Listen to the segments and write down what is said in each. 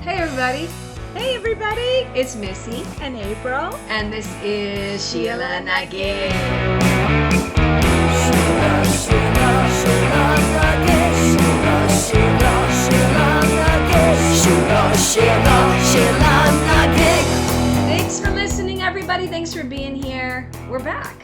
Hey everybody, Hey everybody, it's Missy, and April. and this is Sheelanagig. Thanks for listening, everybody. Thanks for being here. We're back.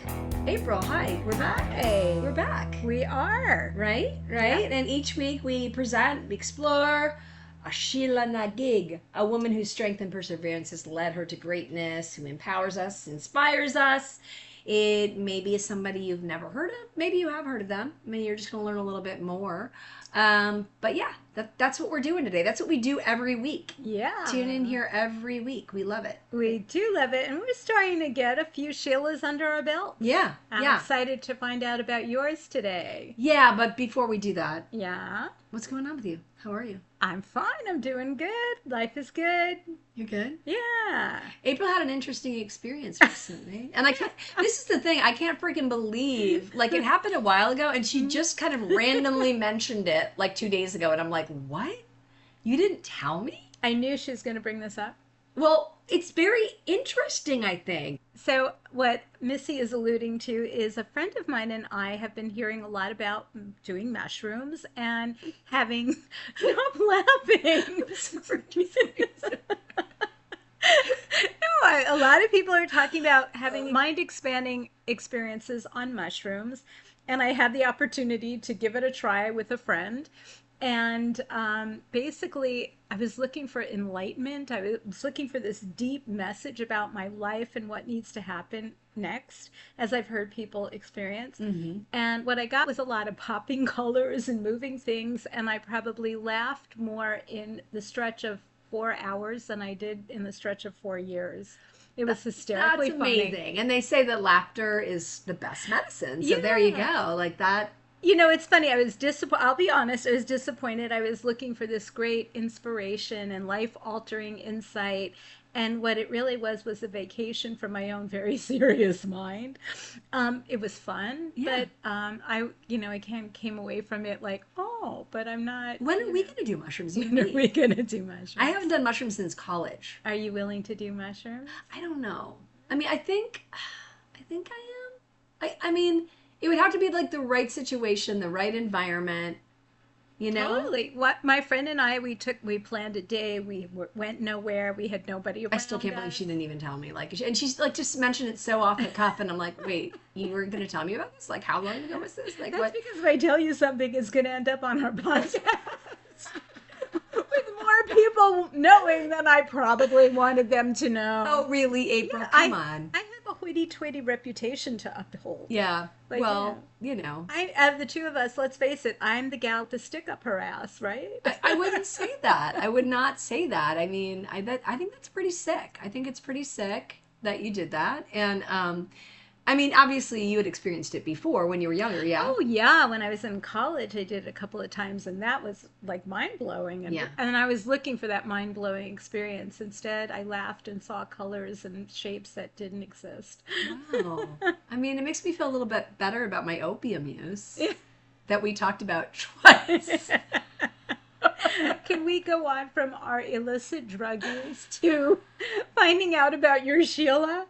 April, hi. We're back. Hi. We're back. We are. Right? Yeah. And each week we present, we explore a Sheelanagig, a woman whose strength and perseverance has led her to greatness, who empowers us, inspires us. It maybe is somebody you've never heard of. Maybe you have heard of them. Maybe you're just going to learn a little bit more. But yeah, that's what we're doing today. That's what we do every week. Yeah. Tune in here every week. We love it. We do love it, and we're starting to get a few Sheilas under our belt. Yeah. I'm excited to find out about yours today. Yeah, but before we do that, Yeah. what's going on with you? How are you? I'm fine. I'm doing good. Life is good. You're good? Yeah. April had an interesting experience recently. And this is the thing, I can't freaking believe, like it happened a while ago and she just kind of randomly mentioned it like 2 days ago. And I'm like, what? You didn't tell me? I knew she was going to bring this up. Well, it's very interesting, I think. So what Missy is alluding to is a friend of mine and I have been hearing a lot about doing mushrooms and having... Stop laughing. No, a lot of people are talking about having mind-expanding experiences on mushrooms, and I had the opportunity to give it a try with a friend. And basically, I was looking for enlightenment. I was looking for this deep message about my life and what needs to happen next, as I've heard people experience. Mm-hmm. And what I got was a lot of popping colors and moving things, and I probably laughed more in the stretch of 4 hours than I did in the stretch of 4 years. It was hysterically funny. That's amazing. And they say that laughter is the best medicine. So there you go. Like that. You know, it's funny. I was disappointed. I'll be honest. I was disappointed. I was looking for this great inspiration and life-altering insight. And what it really was a vacation from my own very serious mind. It was fun, but I came away from it like, oh, but I'm not. When are we going to do mushrooms? When are we going to do mushrooms? I haven't done mushrooms since college. Are you willing to do mushrooms? I don't know. I mean, I think I am. I mean, it would have to be like the right situation, the right environment. You know? Totally. What my friend and I, we planned a day. We went nowhere. We had nobody around. I still can't believe she didn't even tell me. Like, and she's like just mentioned it so off the cuff, and I'm like, wait, you weren't going to tell me about this? Like, how long ago was this? Like, that's what? Because if I tell you something, it's going to end up on our podcast with more people knowing than I probably wanted them to know. Oh, really, April? Yeah, Come on. I have a hoity-toity reputation to uphold. Yeah. Like, well, you know. Of the two of us, let's face it, I'm the gal with the stick up her ass, right? I wouldn't say that. I would not say that. I mean, I think that's pretty sick. I think it's pretty sick that you did that. And, I mean, obviously you had experienced it before when you were younger, yeah? Oh, yeah. When I was in college, I did it a couple of times, and that was, like, mind-blowing. And I was looking for that mind-blowing experience. Instead, I laughed and saw colors and shapes that didn't exist. Wow. I mean, it makes me feel a little bit better about my opium use that we talked about twice. Can we go on from our illicit drug use to finding out about your Sheela?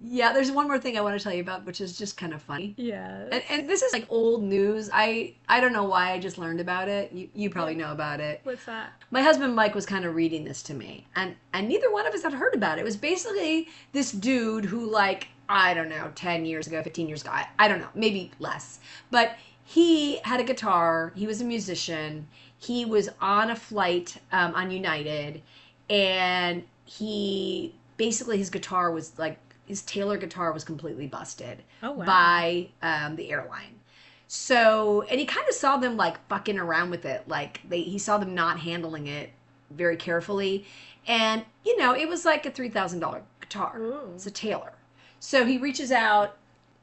Yeah, there's one more thing I want to tell you about, which is just kind of funny. Yeah. And this is like old news. I don't know why I just learned about it. You probably know about it. What's that? My husband Mike was kind of reading this to me, and neither one of us had heard about it. It was basically this dude who, like, I don't know, 10 years ago, 15 years ago, I don't know, maybe less. But he had a guitar. He was a musician. He was on a flight on United, and his guitar was like, his Taylor guitar was completely busted by the airline. So, and he kind of saw them like fucking around with it. Like he saw them not handling it very carefully. And, you know, it was like a $3,000 guitar. Ooh. It's a Taylor. So he reaches out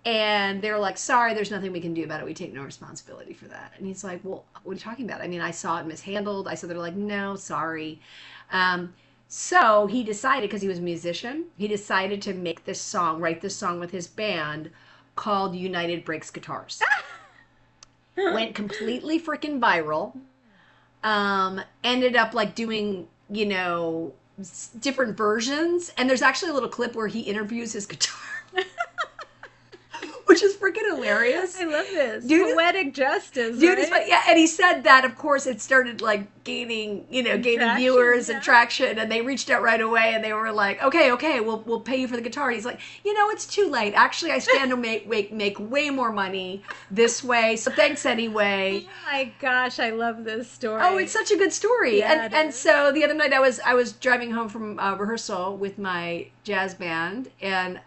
and they're like, sorry, there's nothing we can do about it. We take no responsibility for that. And he's like, well, what are you talking about? I mean, I saw it mishandled. They're like, no, sorry. So he decided, because he was a musician, he decided to write this song with his band called United Breaks Guitars. Went completely freaking viral. Ended up like doing different versions. And there's actually a little clip where he interviews his guitar. Which is freaking hilarious. I love this. Dude, poetic justice. Dude, right? yeah, and he said that, of course, it started like gaining viewers and traction, and they reached out right away, and they were like, okay, we'll pay you for the guitar. And he's like, it's too late. Actually, I stand to make way more money this way, so thanks anyway. Oh my gosh, I love this story. Oh, it's such a good story. Yeah, and so the other night I was driving home from rehearsal with my jazz band, and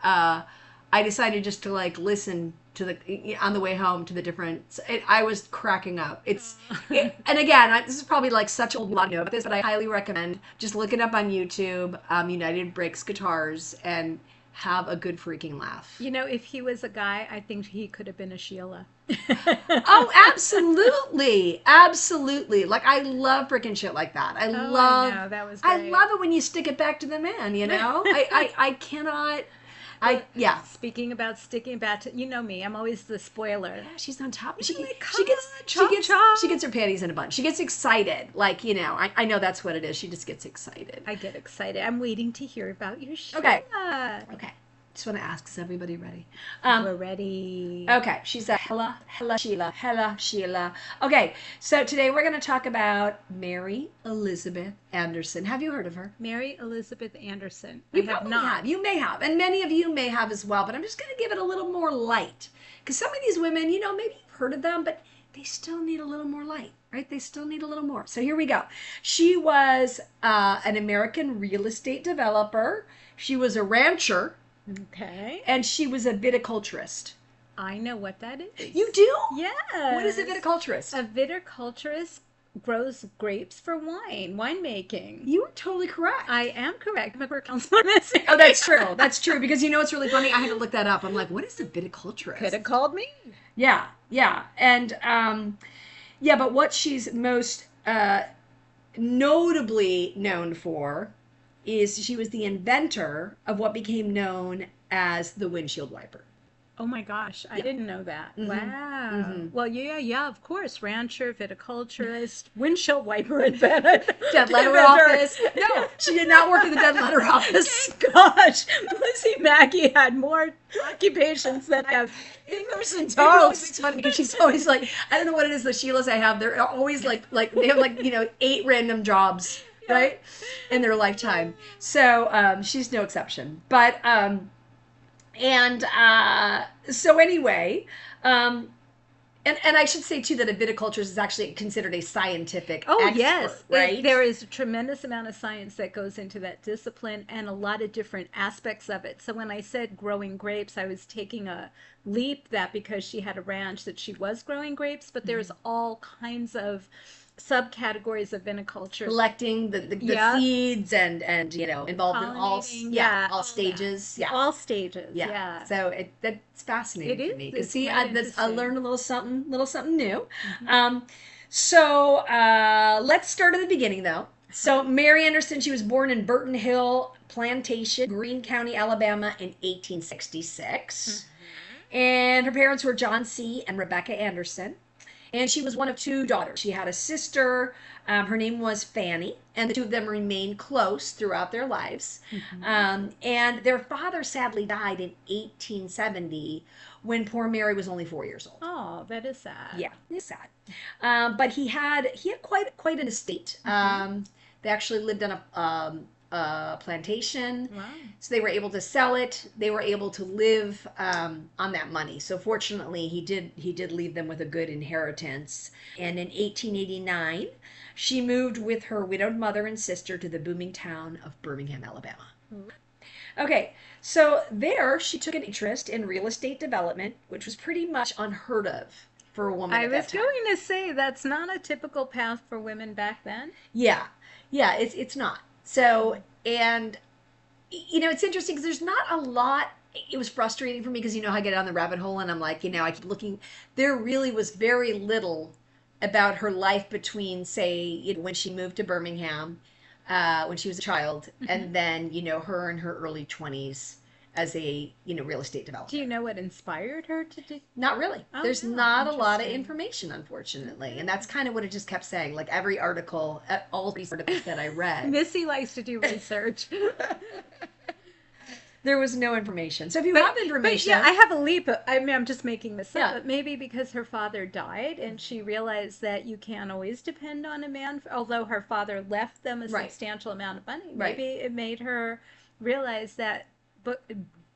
I decided just to like listen to on the way home to the different. I was cracking up. And again, this is probably like such old lot to know about this, but I highly recommend just look it up on YouTube. United Breaks Guitars, and have a good freaking laugh. If he was a guy, I think he could have been a Sheela. Oh, absolutely. Like, I love freaking shit like that. I know. That was great. I love it when you stick it back to the man, I cannot. Speaking about sticking back to, me, I'm always the spoiler. Yeah, she's on top. She gets her panties in a bunch. She gets excited. Like, I know that's what it is. She just gets excited. I get excited. I'm waiting to hear about your show. Okay. Just want to ask, is everybody ready? We're ready. Okay. She said, hella Sheela. Okay. So today we're going to talk about Mary Elizabeth Anderson. Have you heard of her? Mary Elizabeth Anderson. You probably have. You may have. And many of you may have as well. But I'm just going to give it a little more light. Because some of these women, maybe you've heard of them, but they still need a little more light, right? They still need a little more. So here we go. She was an American real estate developer. She was a rancher. Okay. And she was a viticulturist. I know what that is. You do? Yeah. What is a viticulturist? A viticulturist grows grapes for winemaking. You are totally correct. I am correct. I'm a career counselor. Oh, that's true. That's true. Because it's really funny. I had to look that up. I'm like, what is a viticulturist? Could have called me. Yeah. And, but what she's most notably known for is she was the inventor of what became known as the windshield wiper. Oh my gosh, I didn't know that. Mm-hmm. Wow. Mm-hmm. Well, yeah, of course. Rancher, viticulturist, windshield wiper inventor. Dead letter office. No, she did not work in the dead letter office. Gosh, Lizzie Mackey had more occupations than I have fingers and toes. It's funny because she's always like, I don't know what it is, the Sheilas I have, they're always like they have 8 random jobs. Right? In their lifetime. So she's no exception. But so anyway, and I should say too that a viticulturist is actually considered a scientific expert, yes, right? There is a tremendous amount of science that goes into that discipline and a lot of different aspects of it. So when I said growing grapes, I was taking a leap that because she had a ranch that she was growing grapes, but there's all kinds of subcategories of viniculture, collecting the seeds and involved in all stages, all stages, so that's fascinating to me because I learned a little something new. Mm-hmm. So let's start at the beginning though. So Mary Anderson, she was born in Burton Hill Plantation, Greene County, Alabama in 1866, and her parents were John C. and Rebecca Anderson. And she was one of 2 daughters. She had a sister. Her name was Fanny. And the 2 of them remained close throughout their lives. Mm-hmm. And their father sadly died in 1870 when poor Mary was only 4 years old. Oh, that is sad. Yeah, it's sad. But he had quite an estate. Mm-hmm. They actually lived on a plantation. Wow. So they were able to sell it. They were able to live on that money. So fortunately, he did leave them with a good inheritance. And in 1889, she moved with her widowed mother and sister to the booming town of Birmingham, Alabama. Okay, so there she took an interest in real estate development, which was pretty much unheard of for a woman at that time. I was going to say that's not a typical path for women back then. Yeah, it's not. So, and, it's interesting because there's not a lot. It was frustrating for me because, how I get on the rabbit hole and I'm like, I keep looking. There really was very little about her life between, say, when she moved to Birmingham, when she was a child, and then, her in her early 20s. as a, real estate developer. Do you know what inspired her to do? Not really. Oh, There's no. not a lot of Interesting. information, unfortunately. And that's kind of what it just kept saying. Like every article, all these articles that I read, Missy likes to do research. there was no information. So if you have information. But yeah, I have a leap. I mean, I'm just making this Yeah. up. But maybe because her father died and she realized that you can't always depend on a man, although her father left them a Right. substantial amount of money. Right. Maybe it made her realize that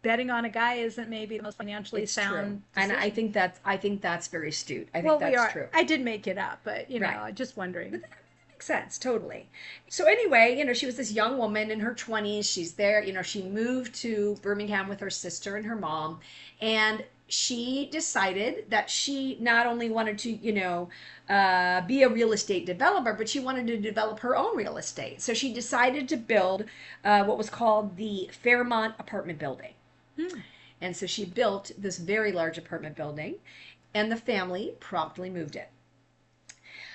betting on a guy isn't maybe the most financially It's sound true. And decision. I think that's very astute. I think Well, that's true. I did make it up, but Right. just wondering. Makes sense, totally. So anyway, she was this young woman in her 20s. She's there, she moved to Birmingham with her sister and her mom, and she decided that she not only wanted to, be a real estate developer, but she wanted to develop her own real estate. So she decided to build what was called the Fairmont apartment building. And so she built this very large apartment building, and the family promptly moved in.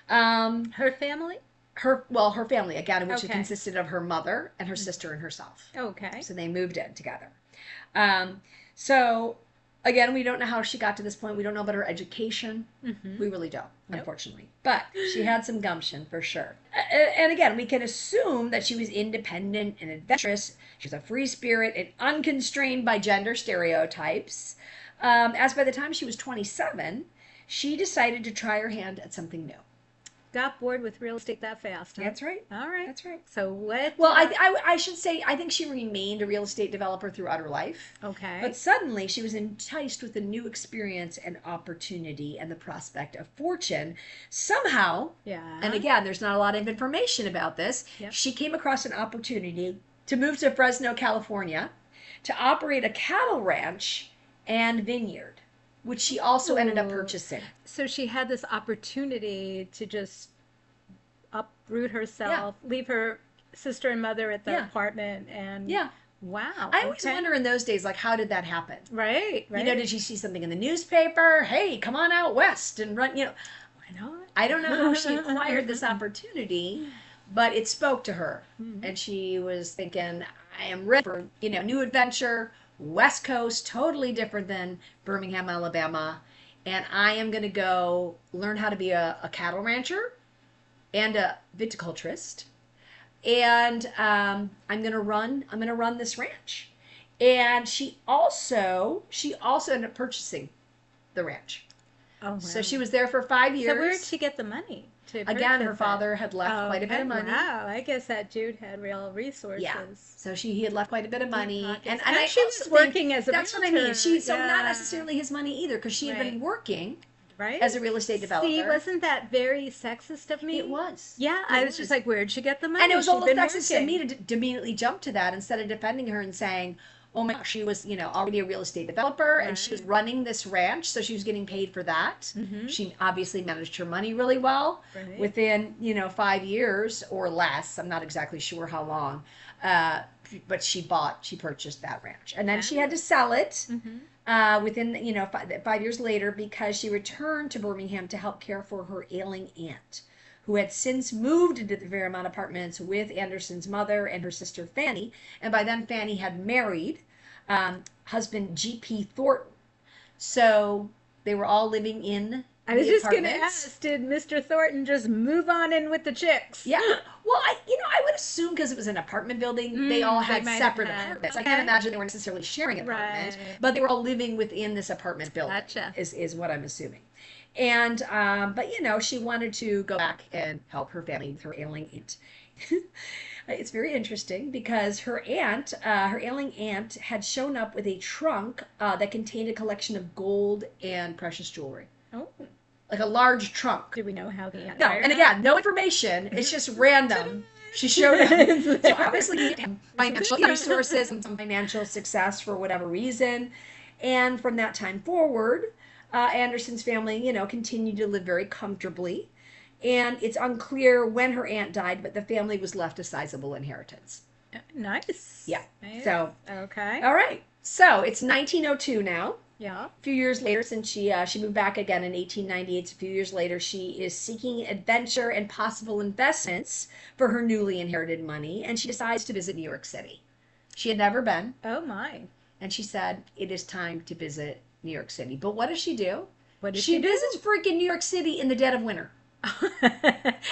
Her family? Her family, again, which Okay. consisted of her mother and her sister and herself. Okay. So they moved in together. So again, we don't know how she got to this point. We don't know about her education. Mm-hmm. We really don't, Nope. unfortunately. But she had some gumption for sure. And again, we can assume that she was independent and adventurous. She was a free spirit and unconstrained by gender stereotypes. As by the time she was 27, she decided to try her hand at something new. Got bored with real estate that fast, huh? That's right. All right. That's right. So what? Well, I should say, I think she remained a real estate developer throughout her life. Okay. But suddenly she was enticed with a new experience and opportunity and the prospect of fortune. Somehow, Yeah. and again, there's not a lot of information about this, Yep. she came across an opportunity to move to Fresno, California, to operate a cattle ranch and vineyard, which she also ended up Ooh. purchasing. So she had this opportunity to just uproot herself, leave her sister and mother at the Yeah. apartment, and Yeah. wow. I always okay. wonder in those days, like, how did that happen? Right. Did she see something in the newspaper? Hey, come on out west and run, Why not? I don't know how she acquired this opportunity, but it spoke to her. Mhm. And she was thinking, I am ready for, new adventure, West Coast, totally different than Birmingham, Alabama. And I am going to go learn how to be a cattle rancher and a viticulturist. And I'm going to run this ranch. And she also ended up purchasing the ranch. Oh, wow. So she was there for 5 years. So where did she get the money to Again, her purchase father it? had left quite a bit of money. Wow, I guess that dude had real resources. Yeah. So he had left quite a bit of money, pockets. and And I she was also working think as a that's what I realtor. mean. So not Yeah. necessarily his money either, because she had been Right. working Right? as a real estate developer. See, wasn't that very sexist of me? It was. Yeah, I was just like, where'd she get the money? And it was a She'd little been sexist to working. me to immediately jump to that instead of defending her and saying, oh my gosh, she was, already a real estate developer and she was running this ranch, so she was getting paid for that. Mhm. She obviously managed her money really well. Right. Within, 5 years or less, I'm not exactly sure how long, but she purchased that ranch. And then she had to sell it within, 5 years later, because she returned to Birmingham to help care for her ailing aunt, who had since moved into the Fairmont Apartments with Anderson's mother and her sister Fanny. And by then Fanny had married husband G.P. Thornton. So they were all living in I was the just going to apartments. ask, did Mr. Thornton just move on in with the chicks? Yeah. Well, I would assume because it was an apartment building, they all they had might have separate had- apartments. I okay. can't imagine they were necessarily sharing an apartment, Right. but they were all living within this apartment building. Gotcha. Is what I'm assuming. And but she wanted to go back and help her family with her ailing aunt. It's very interesting because her ailing aunt, had shown up with a trunk that contained a collection of gold and precious jewelry, Oh, like a large trunk. do we know how the aunt No, hired and her? again, no information. It's just random. She showed up. So obviously, you have financial resources and some financial success for whatever reason. And from that time forward, Anderson's family, continued to live very comfortably. And it's unclear when her aunt died, but the family was left a sizable inheritance. Nice. Yeah. Nice. So, Okay. all right. So it's 1902 now. Yeah. A few years later, since she moved back again in 1898, a few years later, she is seeking adventure and possible investments for her newly inherited money, and she decides to visit New York City. She had never been. Oh my. and she said, it is time to visit New York City. But what does she do? What did She she do? visits freaking New York City in the dead of winter.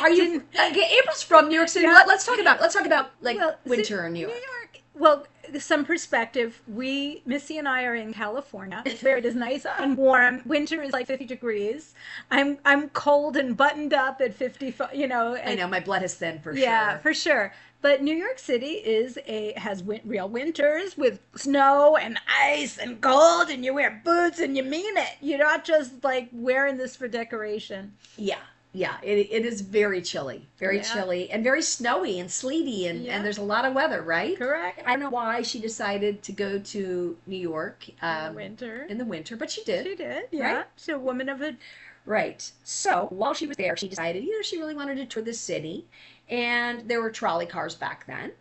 Are you? April's from New York City. Yeah. Let's talk about like Well, winter in New York. Well, some perspective. Missy and I are in California, where it is nice and warm. Winter is like 50 degrees. I'm cold and buttoned up at 55. I know my blood is thin for sure. Yeah, for sure. But New York City has real winters with snow and ice and cold, and you wear boots and you mean it. You're not just like wearing this for decoration. Yeah. Yeah, it is very chilly, chilly, and very snowy and sleety, and there's a lot of weather, right? Correct. I don't know why she decided to go to New York In the winter, but she did. She did, yeah. Right? She's a woman of a... Right. So while she was there, she decided, she really wanted to tour the city, and there were trolley cars back then.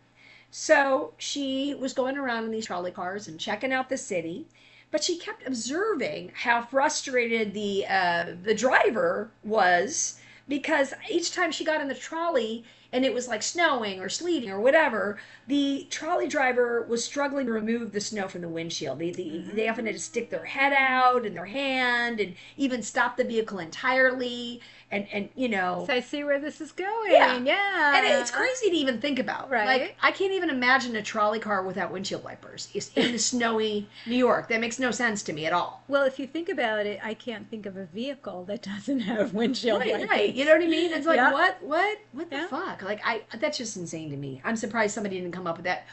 So she was going around in these trolley cars and checking out the city. But she kept observing how frustrated the driver was, because each time she got in the trolley and it was like snowing or sleeting or whatever, the trolley driver was struggling to remove the snow from the windshield. They often had to stick their head out and their hand and even stop the vehicle entirely. And So I see where this is going. Yeah. Yeah. And it's crazy to even think about. Right. Like, I can't even imagine a trolley car without windshield wipers. It's in the snowy New York. That makes no sense to me at all. Well, if you think about it, I can't think of a vehicle that doesn't have windshield wipers. Right. You know what I mean? It's like, Yeah. what the fuck? Like, that's just insane to me. I'm surprised somebody didn't come up with that,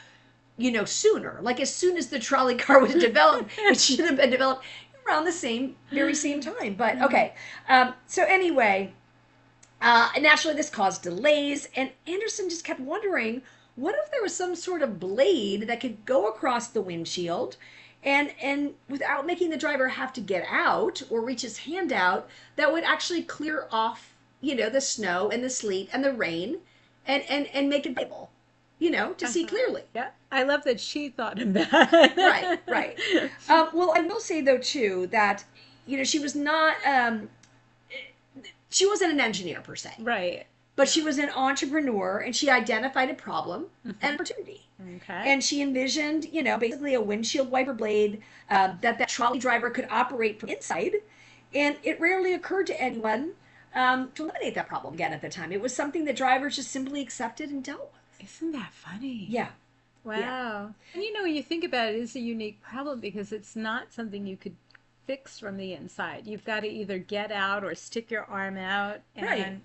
sooner. Like, as soon as the trolley car was developed, it should have been developed around the very same time. But, okay. So anyway... naturally, this caused delays, and Anderson just kept wondering, what if there was some sort of blade that could go across the windshield and without making the driver have to get out or reach his hand out, that would actually clear off, the snow and the sleet and the rain and make it able, to see clearly. Yeah. I love that she thought of that. Right. Well, I will say, though, too, that, she was not... she wasn't an engineer per se. Right. But she was an entrepreneur, and she identified a problem and opportunity. Okay. And she envisioned, basically a windshield wiper blade that trolley driver could operate from inside. And it rarely occurred to anyone to eliminate that problem again at the time. It was something that drivers just simply accepted and dealt with. Isn't that funny? Yeah. Wow. Yeah. And when you think about it, it's a unique problem because it's not something you could fix from the inside. You've got to either get out or stick your arm out. And right.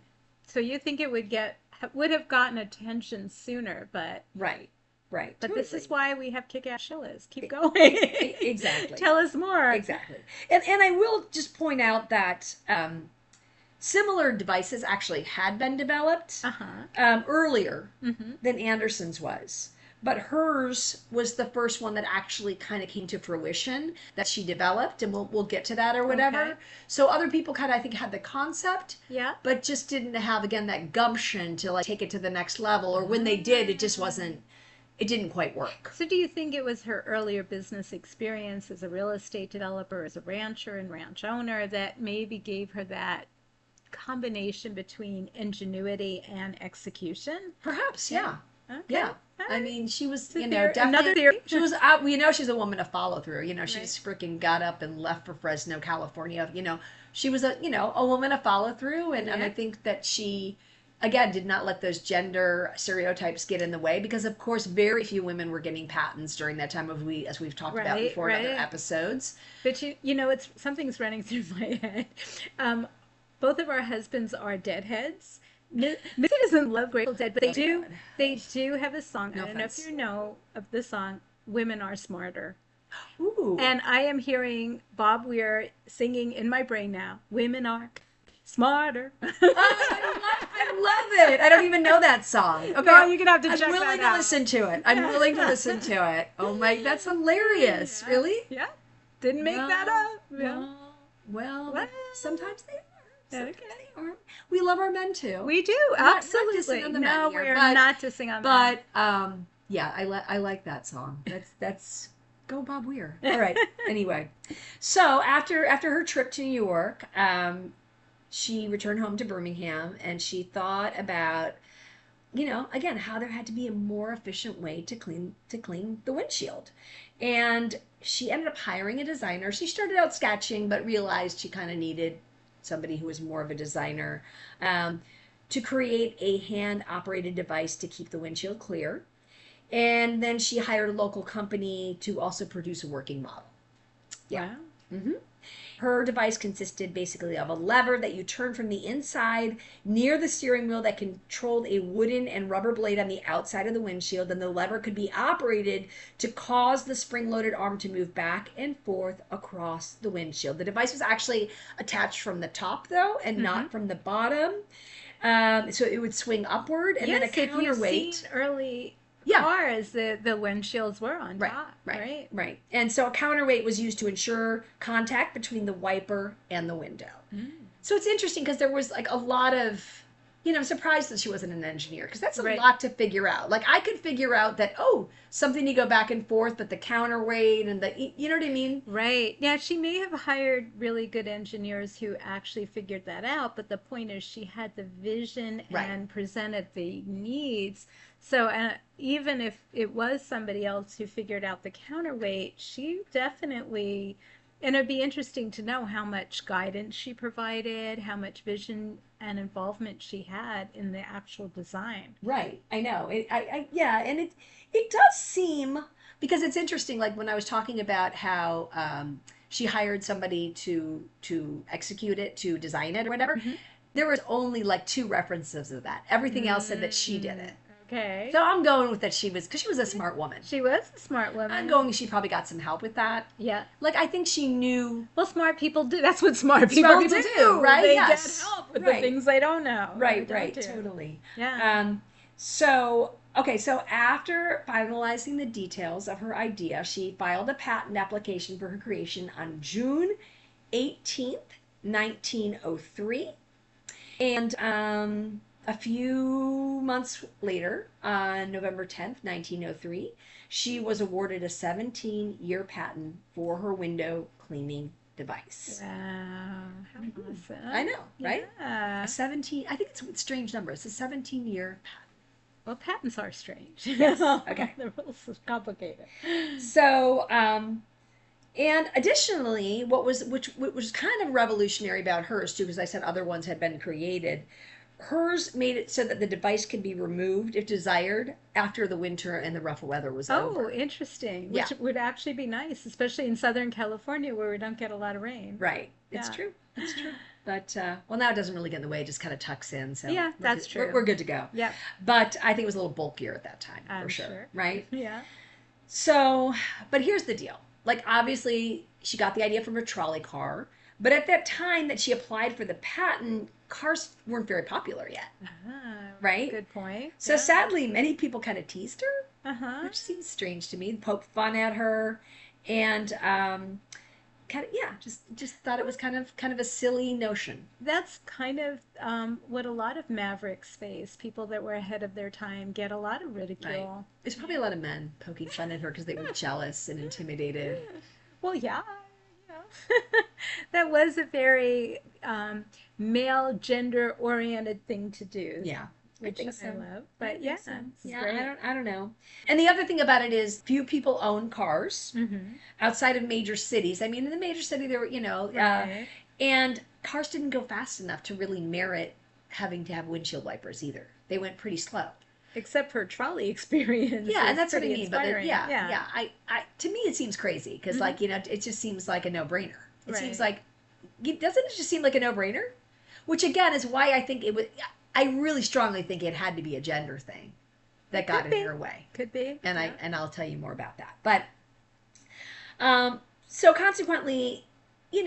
So you think it would have gotten attention sooner, but... Right. But totally. This is why we have kick-ass Sheelas. Keep going. Exactly. Tell us more. Exactly. And I will just point out that similar devices actually had been developed earlier than Anderson's was. But hers was the first one that actually kind of came to fruition that she developed, and we'll get to that or whatever. Okay. So other people kind of, I think, had the concept, Yeah. but just didn't have, again, that gumption to like take it to the next level, or when they did, it didn't quite work. So do you think it was her earlier business experience as a real estate developer, as a rancher and ranch owner, that maybe gave her that combination between ingenuity and execution? Perhaps, yeah. Okay. Yeah. I mean, she was, Another definitely, theory. she was, she's a woman of follow through. She just freaking got up and left for Fresno, California. She was a woman of follow through. And I think that she, again, did not let those gender stereotypes get in the way, because of course, very few women were getting patents during that time, as we've talked about before in other episodes. But it's something's running through my head. Both of our husbands are deadheads. Missy doesn't love Grateful Dead, but they do have a song. No I don't know if offense. you know of the song, Women Are Smarter. Ooh. And I am hearing Bob Weir singing in my brain now, Women Are Smarter. I love it. I don't even know that song. Okay, No, you're gonna have to check I'm willing that to out. listen to it. I'm willing to listen to it. Oh my, that's hilarious. Yeah. Really? Yeah. Didn't make that up. Yeah. Well, Well. sometimes they are. Sometimes Okay. they aren't. We love our men too. We do, Not absolutely. dissing on the No, men here, we're but- not dissing on that. But yeah, I like that song. That's go Bob Weir. All right. Anyway, so after her trip to New York, she returned home to Birmingham, and she thought about, again, how there had to be a more efficient way to clean the windshield. And she ended up hiring a designer. She started out sketching, but realized she kind of needed somebody who was more of a designer, to create a hand-operated device to keep the windshield clear. And then she hired a local company to also produce a working model. Yeah. Wow. Mm-hmm. Her device consisted basically of a lever that you turn from the inside near the steering wheel that controlled a wooden and rubber blade on the outside of the windshield. And the lever could be operated to cause the spring-loaded arm to move back and forth across the windshield. The device was actually attached from the top, though, and not from the bottom. So it would swing upward, and then a counterweight. If you've seen early cars, the windshields were on top, right? And so a counterweight was used to ensure contact between the wiper and the window. So it's interesting because there was like a lot of, I'm surprised that she wasn't an engineer, because that's a lot to figure out. Like, I could figure out that, something you go back and forth, but the counterweight and you know what I mean? Right. Yeah, she may have hired really good engineers who actually figured that out, but the point is she had the vision and presented the needs. So even if it was somebody else who figured out the counterweight, she definitely, and it'd be interesting to know how much guidance she provided, how much vision and involvement she had in the actual design. Right. I know. And it does seem, because it's interesting, like when I was talking about how she hired somebody to execute it, to design it or whatever, there was only like 2 references of that. Everything else said that she did it. Okay. So I'm going with that because she was a smart woman. She was a smart woman. I'm going, she probably got some help with that. Yeah. Like, I think she knew. Well, smart people do. That's what smart people do, right? They get help with the things they don't know. Right, totally. Yeah. So after finalizing the details of her idea, she filed a patent application for her creation on June 18th, 1903. And a few months later, on November 10th, 1903, she was awarded a 17-year patent for her window cleaning device. Wow. How awesome. I know, right? Yeah. I think it's a strange number. It's a 17-year patent. Well, patents are strange. Yes. Okay. The rules are complicated. So, and additionally, which was kind of revolutionary about hers too, because I said other ones had been created. Hers made it so that the device can be removed if desired after the winter and the rough weather was over. Oh, interesting. Which would actually be nice, especially in Southern California where we don't get a lot of rain. Right. It's true. It's true. But, now it doesn't really get in the way. It just kind of tucks in. So yeah, that's true. We're good to go. Yeah. But I think it was a little bulkier at that time, for sure. Right? Yeah. So, but here's the deal. Like, obviously, she got the idea from her trolley car. But at that time that she applied for the patent, cars weren't very popular yet. Right? Good point. So sadly, many people kind of teased her, Uh-huh. which seems strange to me. Poked fun at her, and just thought it was kind of a silly notion. That's kind of what a lot of mavericks face. People that were ahead of their time get a lot of ridicule. Right. There's probably a lot of men poking fun at her because they were jealous and intimidated. Well, yeah. That was a very male, gender-oriented thing to do. Yeah. Which I love. But yeah, I don't know. And the other thing about it is few people own cars outside of major cities. I mean, in the major city there were, and cars didn't go fast enough to really merit having to have windshield wipers either. They went pretty slow. Except for trolley experience. Yeah, and that's what I mean. Inspiring. But I to me it seems crazy because it just seems like a no-brainer. It seems like, doesn't it just seem like a no-brainer? Which again is why I think it would. I really strongly think it had to be a gender thing that got in her way. Could be. And I'll tell you more about that. But so consequently,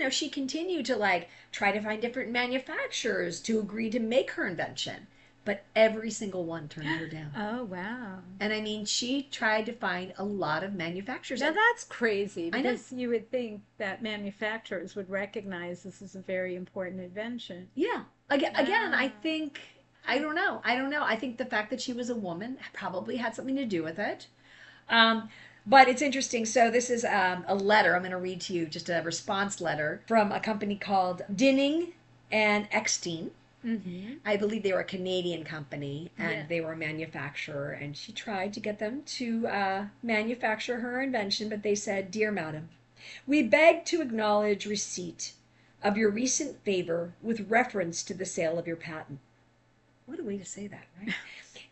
she continued to try to find different manufacturers to agree to make her invention. But every single one turned her down. Oh, wow. And I mean, she tried to find a lot of manufacturers. Now that's crazy because you would think that manufacturers would recognize this as a very important invention. Yeah. Again, I think, I don't know. I think the fact that she was a woman probably had something to do with it. But it's interesting. So this is a letter. I'm going to read to you just a response letter from a company called Dinning and Eckstein. Mm-hmm. I believe they were a Canadian company, and Yeah. they were a manufacturer, and she tried to get them to manufacture her invention, but they said, "Dear Madam, we beg to acknowledge receipt of your recent favor with reference to the sale of your patent." What a way to say that, right?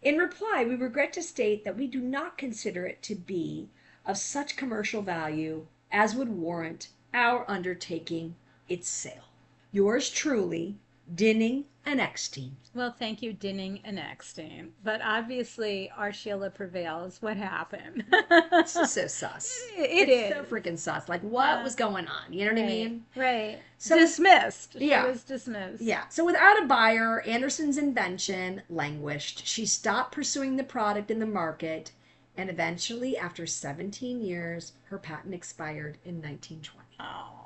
"In reply, we regret to state that we do not consider it to be of such commercial value as would warrant our undertaking its sale. Yours truly, Dinning and Eckstein." Well, thank you, Dinning and Eckstein. But obviously, our Sheila prevails. What happened? It's just so sus. It It's is. so freaking sus. Like, what was going on? You know what I mean? Right. So Dismissed. yeah. She was dismissed. Yeah. So without a buyer, Anderson's invention languished. She stopped pursuing the product in the market, and eventually, after 17 years, her patent expired in 1920. Oh.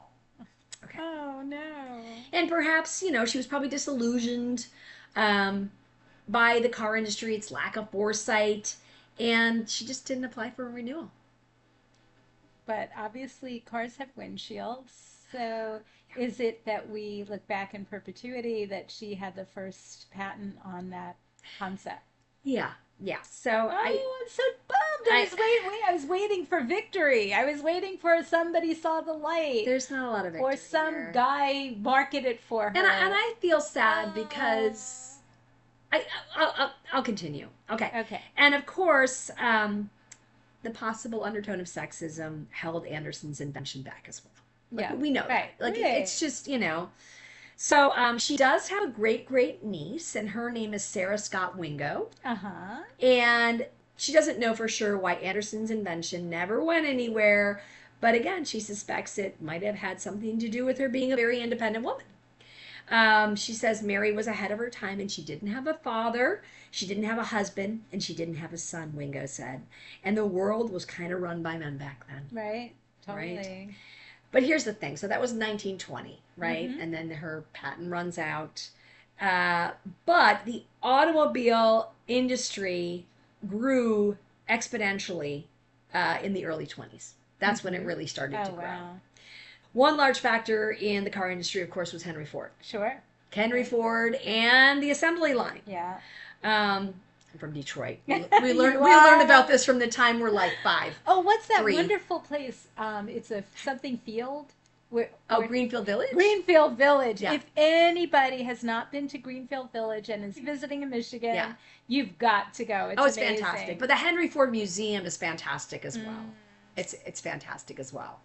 Okay. Oh, no. And perhaps, she was probably disillusioned by the car industry, its lack of foresight, and she just didn't apply for a renewal. But obviously, cars have windshields. So is it that we look back in perpetuity that she had the first patent on that concept? Yeah. Yeah. So I'm so bummed. I was waiting for victory. I was waiting for somebody saw the light. There's not a lot of victory Or some here. guy marketed for her. And I feel sad because I'll continue. Okay. Okay. And of course, the possible undertone of sexism held Anderson's invention back as well. Like, Yeah. we know Right. that. Like, Right. it's just, So she does have a great niece, and her name is Sarah Scott Wingo. Uh-huh. And she doesn't know for sure why Anderson's invention never went anywhere. But again, she suspects it might have had something to do with her being a very independent woman. She says Mary was ahead of her time, and she didn't have a father, she didn't have a husband, and she didn't have a son, Wingo said. And the world was kind of run by men back then. Right. Totally. Right. But here's the thing. So that was 1920, right? Mhm. And then her patent runs out. But the automobile industry grew exponentially in the early 20s. That's when it really started to Oh, grow. wow. One large factor in the car industry, of course, was Henry Ford. Sure. Henry Ford and the assembly line. Yeah. I'm from Detroit. We You learned are. about this from the time we're like 5. Oh, what's that 3. wonderful place? It's a something field. Where Greenfield Village? Greenfield Village. Yeah. If anybody has not been to Greenfield Village and is visiting in Michigan, Yeah. you've got to go. It's amazing. fantastic. But the Henry Ford Museum is fantastic as well. It's fantastic as well.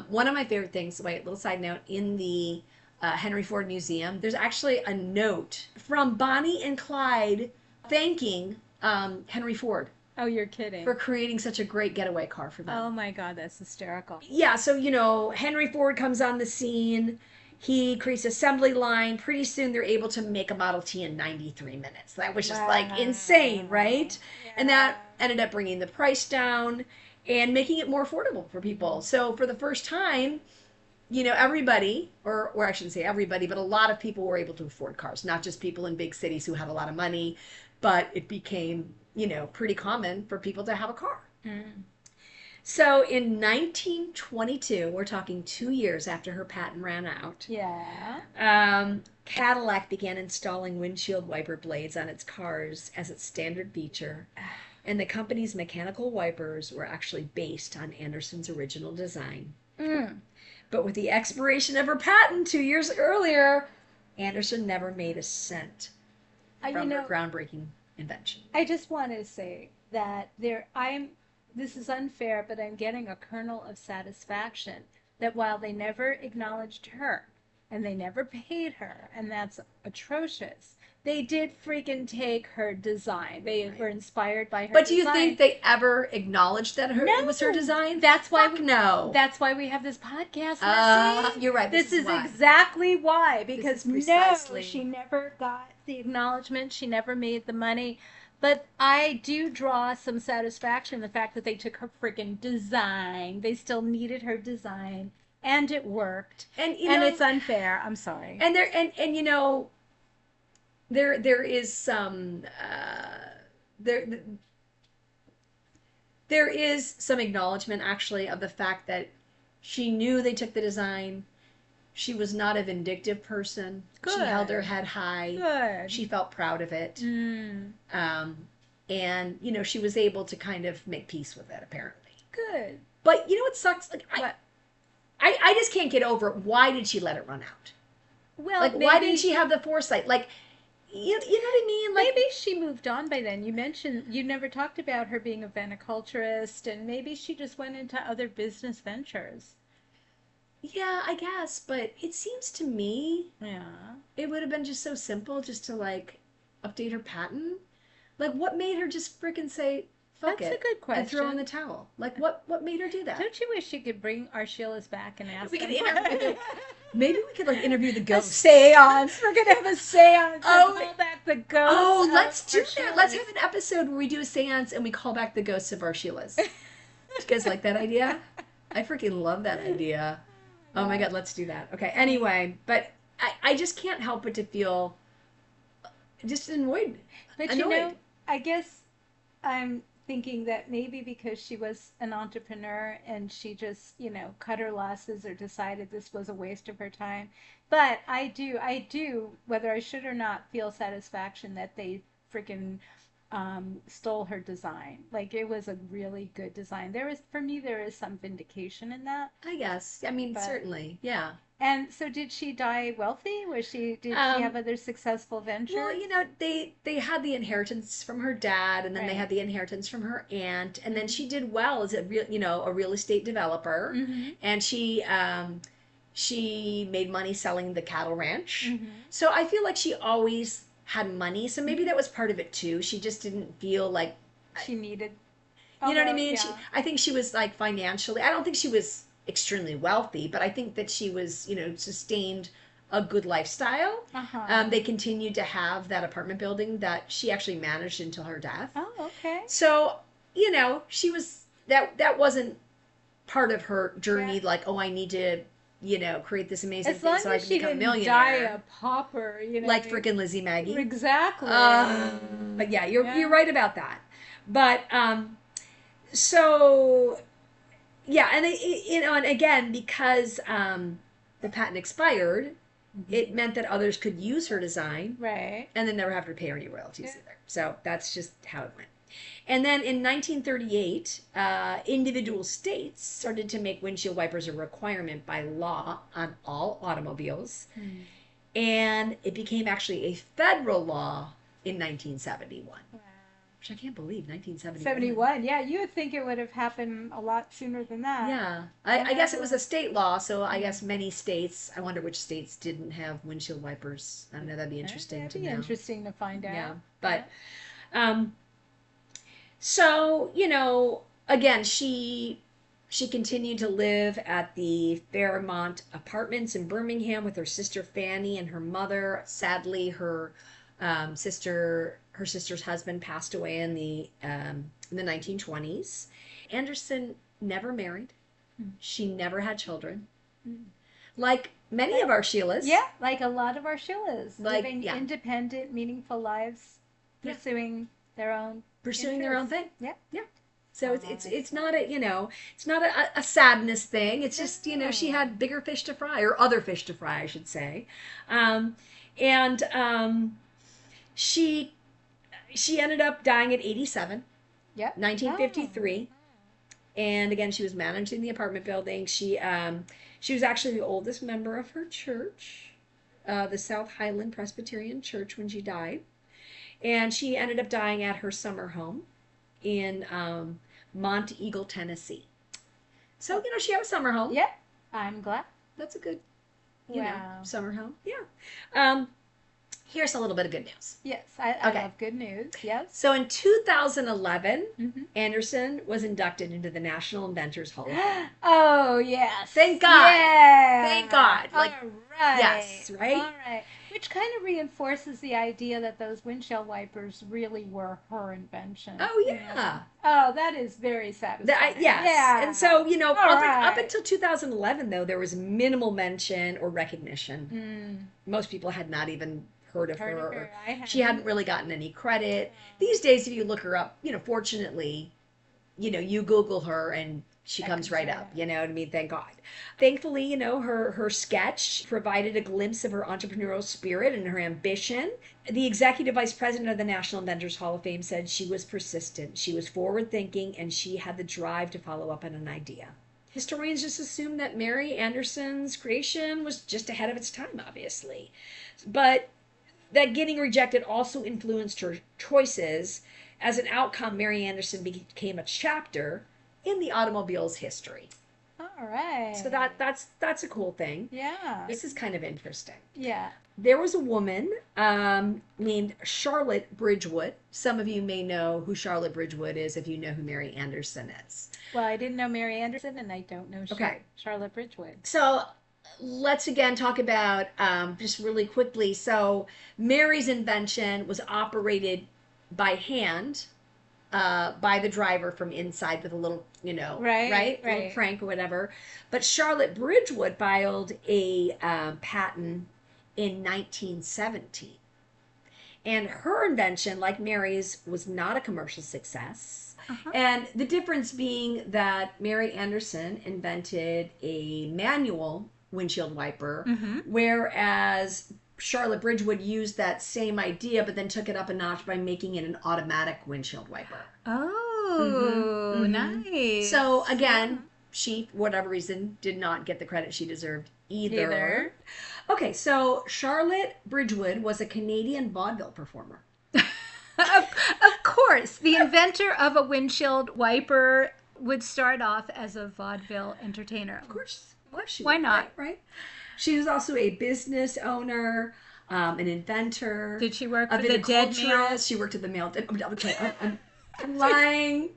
One of my favorite things, little side note, in the Henry Ford Museum, there's actually a note from Bonnie and Clyde thanking Henry Ford Oh, you're kidding. for creating such a great getaway car for them. Oh my God, that's hysterical. Yeah, so, Henry Ford comes on the scene. He creates assembly line. Pretty soon they're able to make a Model T in 93 minutes. That was just like insane, right? And that ended up bringing the price down and making it more affordable for people. So for the first time, everybody, or I shouldn't say everybody, but a lot of people were able to afford cars. Not just people in big cities who had a lot of money, but it became, pretty common for people to have a car. So in 1922, we're talking 2 years after her patent ran out, Yeah. Cadillac began installing windshield wiper blades on its cars as its standard feature. And the company's mechanical wipers were actually based on Anderson's original design. But with the expiration of her patent 2 years earlier, Anderson never made a cent from her groundbreaking invention. I just want to say that this is unfair, but I'm getting a kernel of satisfaction that while they never acknowledged her and they never paid her, and that's atrocious, they did freaking take her design. They were inspired by her But do you design. think they ever acknowledged that it was her design? That's why no. That's why we have this podcast. Mercy. You're right. This is why. exactly why. Because precisely. no, she never got the acknowledgement. She never made the money. But I do draw some satisfaction in the fact that they took her freaking design. They still needed her design, and it worked. And it's unfair. I'm sorry. And there is some there is some acknowledgement actually of the fact that she knew they took the design, She was not a vindictive person. Good. She held her head high. Good. She felt proud of it. And, you know, she was able to kind of make peace with it, apparently. Good. But you know what sucks? Like, What? I just can't get over it. Why did she let it run out? Well, Like, why didn't she have the foresight? Like, you know what I mean? Like, maybe she moved on by then. You mentioned you never talked about her being a viticulturist, and maybe she just went into other business ventures. yeah, I guess. But it seems to me Yeah. it would have been just so simple just to, like, update her patent. Like, what made her just freaking say, fuck That's it, a good and throw in question. the towel? Like, what made her do that? Don't you wish you could bring our Sheilas back and ask We could them? interview. Maybe we could, like, interview the A ghosts. seance. We're gonna have a seance. Oh, And call back the ghosts. Oh, of let's do our that. Let's Sheilas. have an episode where we do a seance and we call back the ghosts of our Sheilas. Do you guys like that idea? I freaking love that idea. Oh my God, let's do that. Okay, anyway, but I just can't help but to feel just annoyed. But you know, I guess I'm thinking that maybe because she was an entrepreneur and she just, cut her losses or decided this was a waste of her time. But I do, whether I should or not, feel satisfaction that they freaking stole her design. Like it was a really good design. For me, there is some vindication in that. I guess. I mean, But- certainly. Yeah. And so, did she die wealthy? Did she have other successful ventures? Well, you know, they had the inheritance from her dad, and then they Right. had the inheritance from her aunt, and then she did well as a real estate developer, Mhm. and she made money selling the cattle ranch. Mhm. So I feel like she always had money, so maybe that was part of it too. She just didn't feel like, She needed. you know what I although, mean? yeah. I think she was like financially. I don't think she was extremely wealthy, but I think that she was, sustained a good lifestyle. Uh-huh. They continued to have that apartment building that she actually managed until her death. Oh, okay. So, she was that wasn't part of her journey. Yeah. Like, oh, I need to, create this amazing As thing long so I as can she become a didn't die millionaire. a pauper, Like freaking Lizzie Maggie. Exactly. But yeah, you're right about that. But so yeah, and and again, because the patent expired, it meant that others could use her design Right. and then never have to pay her any royalties Yeah. either. So that's just how it went. And then in 1938, individual states started to make windshield wipers a requirement by law on all automobiles. And it became actually a federal law in 1971. Wow. Which I can't believe, 1971. 71. Yeah, you would think it would have happened a lot sooner than that. Yeah. I guess it was a state law, so I guess many states, I wonder which states didn't have windshield wipers. I don't know, that'd be interesting That'd to be know. interesting to find out. Yeah. But, so, again, she continued to live at the Fairmont Apartments in Birmingham with her sister Fanny and her mother. Sadly, her sister's husband passed away in the 1920s. Anderson never married. She never had children. Like many of our Sheilas. Yeah, like a lot of our Sheilas, Like, living yeah. independent, meaningful lives, Yeah. pursuing their own Their own interests. thing. Yeah. Yeah. So Oh, it's not it's not a sadness thing. It's just, she had bigger fish to fry, or other fish to fry, I should say. She ended up dying at 87, Yep. 1953. And again, she was managing the apartment building. She was actually the oldest member of her church, the South Highland Presbyterian Church, when she died. And she ended up dying at her summer home in Mont Eagle, Tennessee. So, she had a summer home. Yep. I'm glad. That's a good, Wow. summer home. Yeah. Here's a little bit of good news. Yes, I Okay. love good news. Yes. So in 2011, Mhm. Anderson was inducted into the National Inventors Hall of Fame. Oh, yes. Thank God. Yeah. Thank God. Like, all right. yes, right? All right. Which kind of reinforces the idea that those windshield wipers really were her invention. Oh, yeah. Oh, that is very satisfying. Yes. Yeah. And so, up right. until 2011, though, there was minimal mention or recognition. Most people had not even heard of Heard her. of her. I She hadn't really gotten any credit. These days, if you look her up, fortunately, you Google her and she comes right up, you know what I mean? Thank God. Thankfully, her sketch provided a glimpse of her entrepreneurial spirit and her ambition. The executive vice president of the National Inventors Hall of Fame said she was persistent, she was forward thinking, and she had the drive to follow up on an idea. Historians just assume that Mary Anderson's creation was just ahead of its time, obviously. But that getting rejected also influenced her choices. As an outcome, Mary Anderson became a chapter in the automobile's history. All right. So that's a cool thing. Yeah. This is kind of interesting. Yeah. There was a woman named Charlotte Bridgewood. Some of you may know who Charlotte Bridgewood is if you know who Mary Anderson is. Well, I didn't know Mary Anderson, and I don't know Charlotte Bridgewood. So let's again talk about just really quickly. So Mary's invention was operated by hand by the driver from inside with a little, right? Little crank or whatever. But Charlotte Bridgewood filed a patent in 1917. And her invention, like Mary's, was not a commercial success. Uh-huh. And the difference being that Mary Anderson invented a manual windshield wiper, whereas Charlotte Bridgewood used that same idea, but then took it up a notch by making it an automatic windshield wiper. Oh, nice. So again, she, for whatever reason, did not get the credit she deserved either. Okay, so Charlotte Bridgewood was a Canadian vaudeville performer. Of course, the inventor of a windshield wiper would start off as a vaudeville entertainer. Of course. Why not? Right. She was also a business owner, an inventor. Did she work for the dead mail? She worked at the mail. Okay, I'm lying.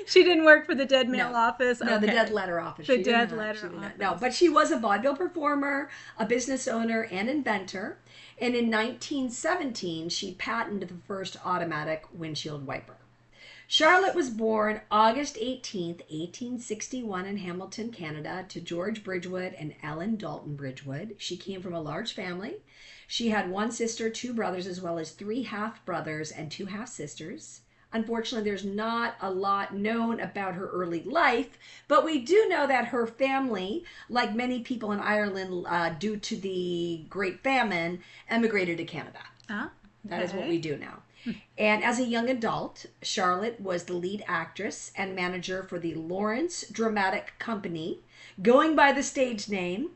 She didn't work for the dead mail office? No, the dead letter office. The dead letter office. No, but she was a vaudeville performer, a business owner, and inventor. And in 1917, she patented the first automatic windshield wiper. Charlotte was born August 18th, 1861 in Hamilton, Canada, to George Bridgewood and Ellen Dalton Bridgewood. She came from a large family. She had one sister, two brothers, as well as three half-brothers and two half-sisters. Unfortunately, there's not a lot known about her early life, but we do know that her family, like many people in Ireland, due to the Great Famine, emigrated to Canada. That is what we do now. And as a young adult, Charlotte was the lead actress and manager for the Lawrence Dramatic Company, going by the stage name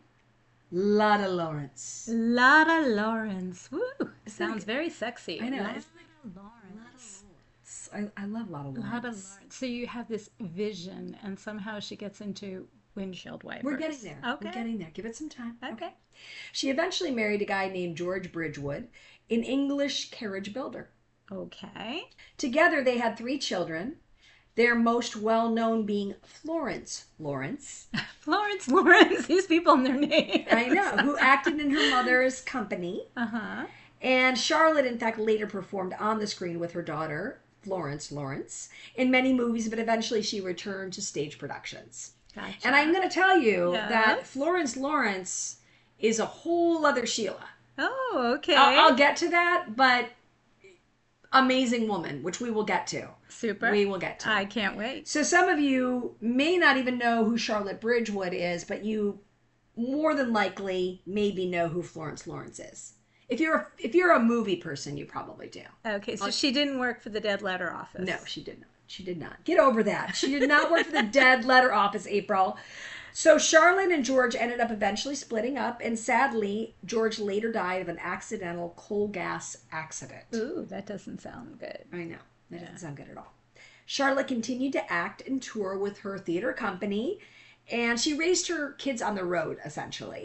Lotta Lawrence. Lotta Lawrence. Woo! Sounds very sexy. I know. Lotta Lawrence. I love Lotta Lawrence. Lotta Lawrence. So you have this vision, and somehow she gets into windshield wipers. We're getting there. Okay. We're getting there. Give it some time. Okay. She eventually married a guy named George Bridgewood, an English carriage builder. Okay. Together, they had 3 children, their most well-known being Florence Lawrence. Florence Lawrence. These people and their names. I know. Who acted in her mother's company. Uh-huh. And Charlotte, in fact, later performed on the screen with her daughter, Florence Lawrence, in many movies, but eventually she returned to stage productions. Gotcha. And I'm going to tell you that Florence Lawrence is a whole other Sheela. Oh, okay. I'll get to that, but amazing woman, which we will get to. Super. We will get to. I can't wait. So some of you may not even know who Charlotte Bridgewood is, but you more than likely maybe know who Florence Lawrence is. If you're a movie person, you probably do. Okay, so she didn't work for the dead letter office. No, she did not. She did not. Get over that. She did not work for the dead letter office, April. So Charlotte and George ended up eventually splitting up, and sadly, George later died of an accidental coal gas accident. Ooh, that doesn't sound good. I know. That doesn't sound good at all. Charlotte continued to act and tour with her theater company, and she raised her kids on the road, essentially.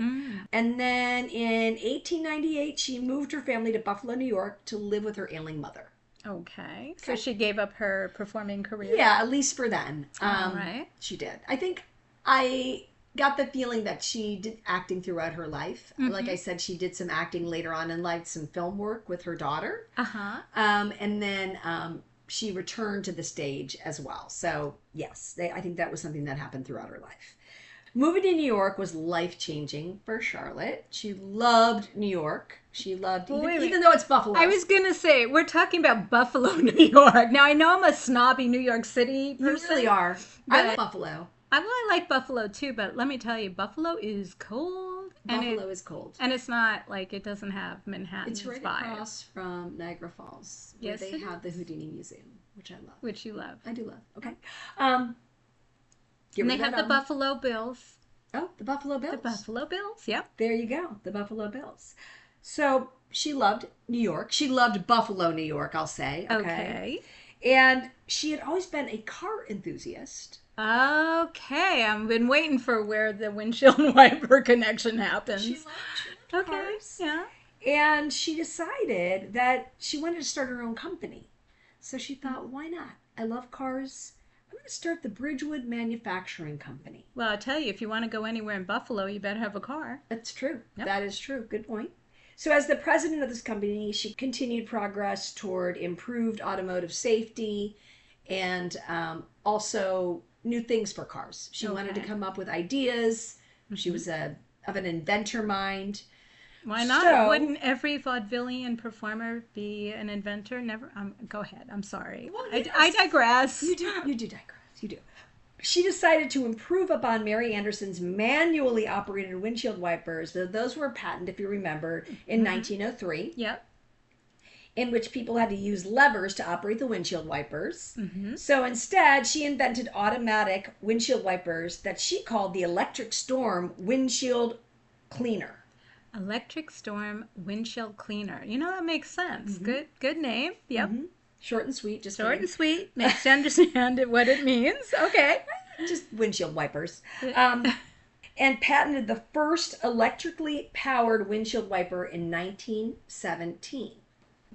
And then in 1898, she moved her family to Buffalo, New York to live with her ailing mother. Okay. So she gave up her performing career? Yeah, at least for then. All right. She did. I think I got the feeling that she did acting throughout her life. Like I said, she did some acting later on in life, some film work with her daughter. Uh-huh. And then she returned to the stage as well. So yes, I think that was something that happened throughout her life. Moving to New York was life-changing for Charlotte. She loved New York. She loved, even though it's Buffalo. I was going to say, we're talking about Buffalo, New York. Now, I know I'm a snobby New York City person. You really are. I like Buffalo. I like Buffalo too, but let me tell you, Buffalo is cold. Buffalo is cold. And it's not like it doesn't have Manhattan's It's right across from Niagara Falls, where they have the Houdini Museum, which I love. Which you love. I do love. Okay. And they have the Buffalo Bills. Oh, the Buffalo Bills. The Buffalo Bills, yep. There you go, the Buffalo Bills. So she loved New York. She loved Buffalo, New York, I'll say. Okay. And she had always been a car enthusiast. Okay, I've been waiting for where the windshield wiper connection happens. She loved cars. Yeah. And she decided that she wanted to start her own company. So she thought, why not? I love cars. I'm going to start the Bridgewood Manufacturing Company. Well, I'll tell you, if you want to go anywhere in Buffalo, you better have a car. That's true. Yep. That is true. Good point. So as the president of this company, she continued progress toward improved automotive safety and also new things for cars. She wanted to come up with ideas. She was of an inventor mind. Why not? So, wouldn't every vaudevillian performer be an inventor? Never. Go ahead. I'm sorry. Well, yes. I digress. You do digress. You do. She decided to improve upon Mary Anderson's manually operated windshield wipers. Those were patented, if you remember, in 1903. Yep. In which people had to use levers to operate the windshield wipers. So instead, she invented automatic windshield wipers that she called the Electric Storm Windshield Cleaner. Electric Storm Windshield Cleaner. You know, that makes sense. Good name. Yep. Short and sweet. Just short and sweet. Makes you understand what it means. Okay. Just windshield wipers. And patented the first electrically powered windshield wiper in 1917.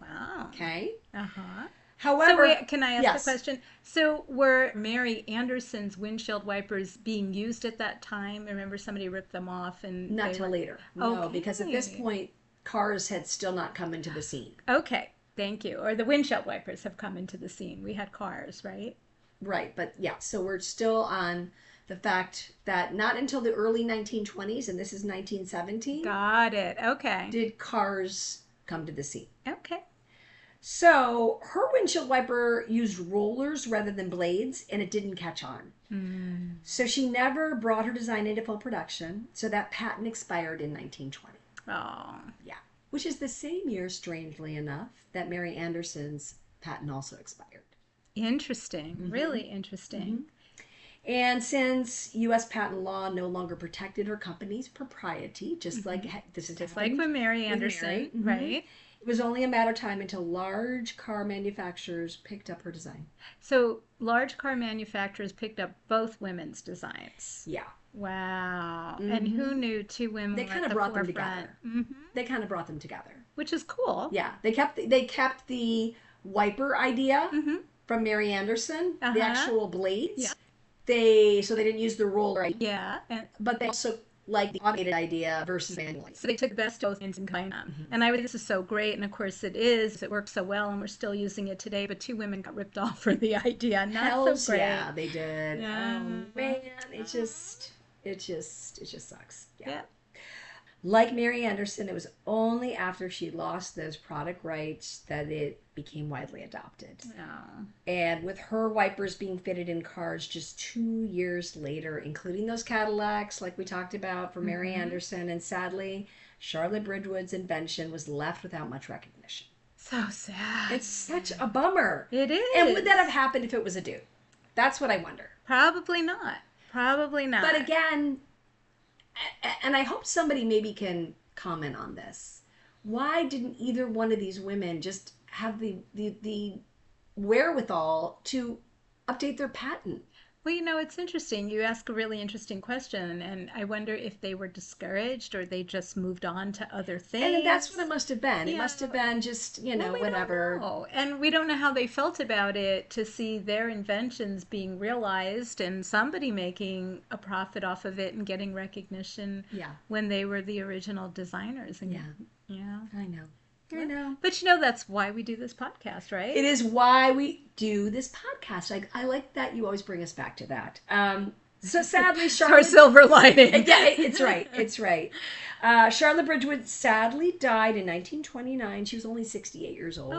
Wow. Okay. Uh-huh. However, so can I ask a question? So were Mary Anderson's windshield wipers being used at that time? I remember somebody ripped them off and not till later. No, because at this point, cars had still not come into the scene. Okay. Thank you. Or the windshield wipers have come into the scene. We had cars, right? Right. But yeah, so we're still on the fact that not until the early 1920s, and this is 1917. Got it. Okay. Did cars come to the scene. Okay. So her windshield wiper used rollers rather than blades, and it didn't catch on. So she never brought her design into full production. So that patent expired in 1920. Oh. Yeah. Which is the same year, strangely enough, that Mary Anderson's patent also expired. Interesting. Really interesting. And since U.S. patent law no longer protected her company's propriety, just like this is just like with Mary Anderson, right? It was only a matter of time until large car manufacturers picked up her design. So large car manufacturers picked up both women's designs. Yeah. Wow. And who knew two women They kind of brought them together. Mm-hmm. They kind of brought them together. Which is cool. Yeah. They kept the wiper idea from Mary Anderson, the actual blades. Yeah. They didn't use the roller idea. Yeah. But they also like the automated idea versus manual. So they took the best of both ends and combined them. And I would think this is so great, and of course it is. It works so well, and we're still using it today. But two women got ripped off for the idea. Not so great. Yeah, they did. Oh man, it just sucks. Yeah. Like Mary Anderson, it was only after she lost those product rights that it became widely adopted. Oh. And with her wipers being fitted in cars just 2 years later, including those Cadillacs like we talked about for Mary Anderson, and sadly, Charlotte Bridgewood's invention was left without much recognition. So sad. It's such a bummer. It is. And would that have happened if it was a dude? That's what I wonder. Probably not. Probably not. But again, and I hope somebody maybe can comment on this. Why didn't either one of these women just have the wherewithal to update their patent? Well, it's interesting. You ask a really interesting question, and I wonder if they were discouraged or they just moved on to other things. And that's what it must have been. It must have been just, whatever. Don't know. And we don't know how they felt about it to see their inventions being realized and somebody making a profit off of it and getting recognition when they were the original designers. And, yeah. I know. I know. But that's why we do this podcast, right? It is why we do this podcast. I like that you always bring us back to that. So sadly, It's our Charlotte... silver lining. Yeah, it's right. It's right. Charlotte Bridgewood sadly died in 1929. She was only 68 years old.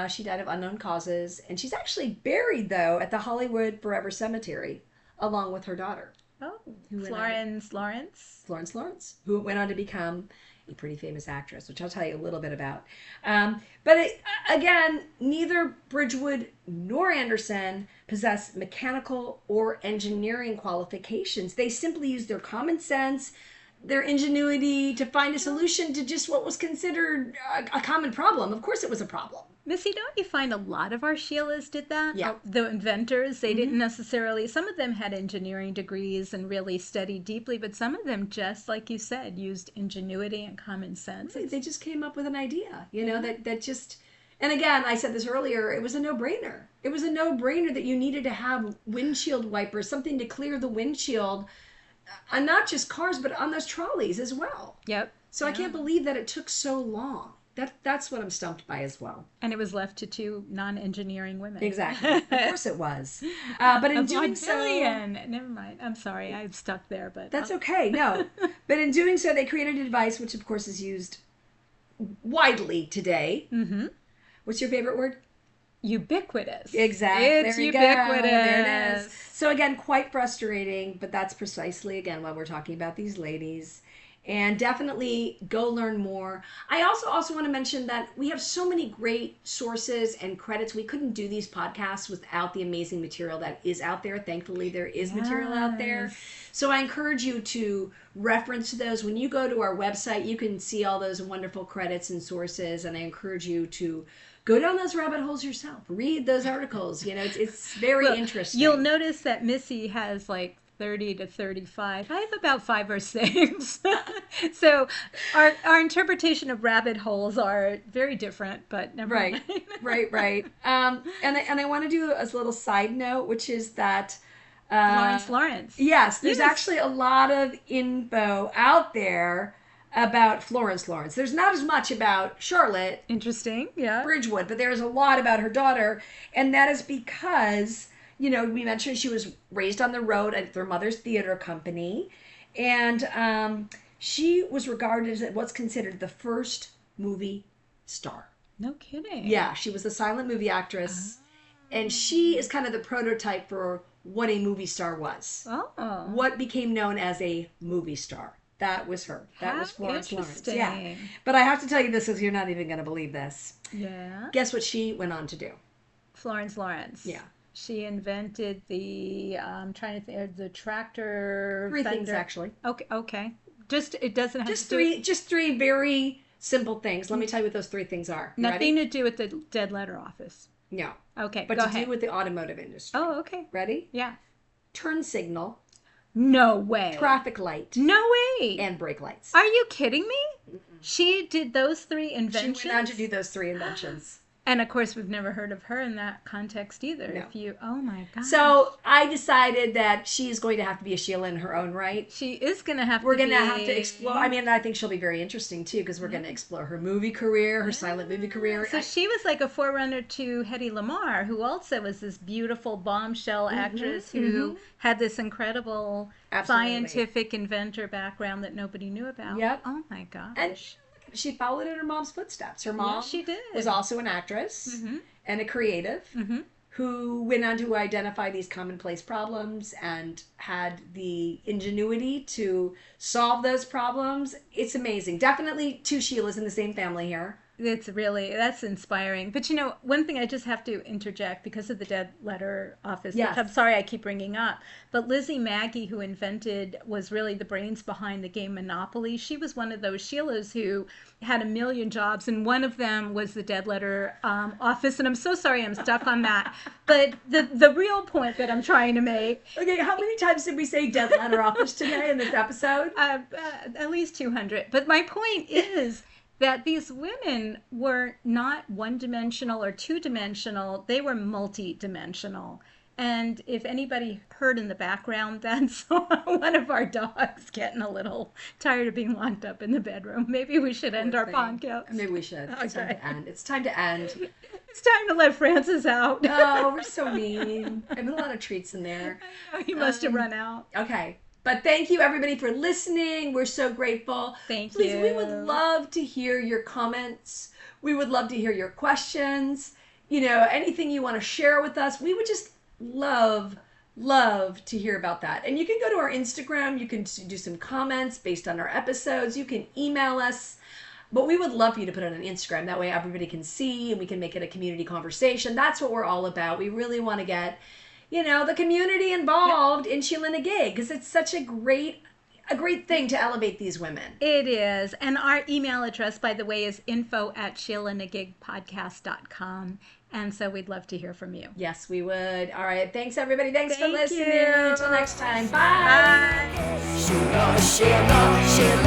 She died of unknown causes. And she's actually buried, though, at the Hollywood Forever Cemetery, along with her daughter. Oh, Florence Lawrence? Florence Lawrence, who went on to become a pretty famous actress, which I'll tell you a little bit about. Again, neither Bridgewood nor Anderson possess mechanical or engineering qualifications. They simply used their common sense, their ingenuity to find a solution to just what was considered a common problem. Of course it was a problem. Missy, don't you find a lot of our Sheelas did that? Yeah. The inventors, they didn't necessarily, some of them had engineering degrees and really studied deeply, but some of them just, like you said, used ingenuity and common sense. Right. They just came up with an idea, that just, and again, I said this earlier, it was a no-brainer. It was a no-brainer that you needed to have windshield wipers, something to clear the windshield, on not just cars, but on those trolleys as well. Yep. So I can't believe that it took so long. That's what I'm stumped by as well. And it was left to two non-engineering women. Exactly. Of course it was. But in doing so... Never mind. I'm sorry. I'm stuck there, but... That's okay. No. But in doing so, they created a device, which of course is used widely today. Mm-hmm. What's your favorite word? Ubiquitous. Exactly. It's ubiquitous. There it is. So again, quite frustrating, but that's precisely, again, why we're talking about these ladies. And definitely go learn more. I also want to mention that we have so many great sources and credits. We couldn't do these podcasts without the amazing material that is out there. Thankfully, there is material out there. So I encourage you to reference those. When you go to our website, you can see all those wonderful credits and sources. And I encourage you to go down those rabbit holes yourself. Read those articles. It's very interesting. You'll notice that Missy has 30 to 35. I have about 5 or 6. So our interpretation of rabbit holes are very different, but never mind. Right. And I want to do a little side note, which is that Florence Lawrence. Yes, there's actually a lot of info out there about Florence Lawrence. There's not as much about Charlotte. Interesting, yeah. Bridgewood, but there's a lot about her daughter, and that is because... we mentioned she was raised on the road at their mother's theater company, and she was regarded as what's considered the first movie star. No kidding. Yeah, she was a silent movie actress, and she is kind of the prototype for what a movie star was. Oh. What became known as a movie star. That was her. That was Florence Lawrence. Yeah. But I have to tell you this because you're not even going to believe this. Yeah. Guess what she went on to do? Florence Lawrence. Yeah. She invented the, I'm trying to think, the tractor. 3 things, actually. Okay. It doesn't have just 3 very simple things. Let me tell you what those 3 things are. Nothing to do with the dead letter office. No. Okay, but go to ahead. do with the automotive industry. Oh, okay. Ready? Yeah. Turn signal. No way. Traffic light. No way. And brake lights. Are you kidding me? Mm-mm. She did those 3 inventions? She went on to do those 3 inventions. And of course, we've never heard of her in that context either. No. Oh my God. So I decided that she's going to have to be a Sheela in her own right. She is going to have We're going to have to explore. I mean, I think she'll be very interesting too, because we're going to explore her movie career, her silent movie career. So she was like a forerunner to Hedy Lamarr, who also was this beautiful bombshell actress who had this incredible scientific inventor background that nobody knew about. Yep. Oh my gosh. And she followed in her mom's footsteps. Her mom she did. was also an actress and a creative who went on to identify these commonplace problems and had the ingenuity to solve those problems. It's amazing. Definitely 2 Sheilas in the same family here. That's inspiring. But one thing I just have to interject because of the dead letter office, yes. which I'm sorry I keep bringing up, but Lizzie Magie, who was really the brains behind the game Monopoly. She was one of those Sheilas who had a million jobs, and one of them was the dead letter office, and I'm so sorry I'm stuck on that. But the real point that I'm trying to make... Okay, how many times did we say dead letter office today in this episode? At least 200. But my point is... that these women were not one-dimensional or two-dimensional. They were multi-dimensional. And if anybody heard in the background, that's one of our dogs getting a little tired of being locked up in the bedroom. Maybe we should end our podcast. Maybe we should. It's time to end. It's time to end. It's time to let Francis out. Oh, we're so mean. I put a lot of treats in there. He must have run out. Okay. But thank you, everybody, for listening. We're so grateful. Please, we would love to hear your comments. We would love to hear your questions. Anything you want to share with us. We would just love to hear about that. And you can go to our Instagram. You can do some comments based on our episodes. You can email us. But we would love for you to put it on Instagram. That way everybody can see and we can make it a community conversation. That's what we're all about. We really want to get, the community involved in Sheelanagig because it's such a great thing to elevate these women. It is. And our email address, by the way, is info@sheelanagigpodcast.com. And so we'd love to hear from you. Yes, we would. All right. Thanks, everybody. Thanks for listening. You. Until next time. Bye. Bye.